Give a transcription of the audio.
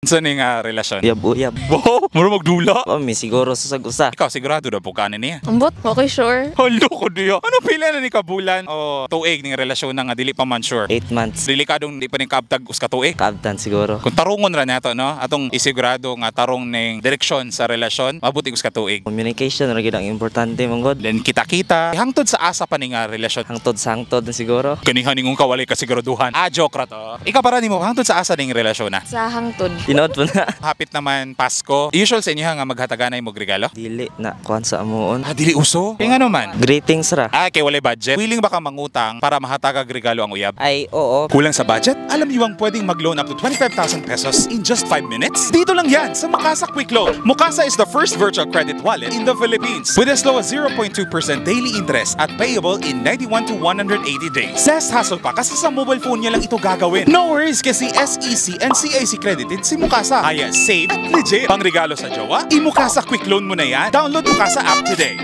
Sa ning relasyon? Uyab. Wow, muro magdula. May siguro sa sagusa. Ikaw sigurado daw po kanin niya. Ambot, okay sure. Halo ko diya. Ano pila na ni kabulan o tuig ning relasyon na nga dili pa man sure? 8 months. Delikadong di pa ning kabtag us ka tuig. Kabtan siguro. Kung tarungon ra nato no, atong isigurado nga tarong ning direksyon sa relasyon, mabuti us ka tuig. Communication ra gid ang importante manggod. Then kita-kita, hangtod sa asa pa ning relasyon. Hangtod sa hangtod na siguro. Kaniha ningong kawalay ka siguraduhan. Joke ra to. Ikaw para nimo hangtod sa asa ning relasyon na. Sa hangtod. Tinood po na. Hapit naman Pasko. Usual sa inyo nga maghataganay mo regalo? Dili na kuan sa amuon. Dili uso. Kaya nga naman. Greetings ra. Kay walay budget. Willing ba ka mangutang para mahatagag regalo ang uyab? Ay, oo. Kulang sa budget? Alam niyo ang pwedeng mag-loan up to 25,000 pesos in just 5 minutes? Dito lang yan sa Mukasa Quick Loan. Mukasa is the first virtual credit wallet in the Philippines with as low as 0.2% daily interest at payable in 91 to 180 days. Less hassle pa kasi sa mobile phone niya lang ito gagawin. No worries kasi SEC and CIC credited si Mukasa. Kaya safe, legit, pang regalo sa jowa, i-Mukasa Quick Loan mo na yan. Download Mukasa app today.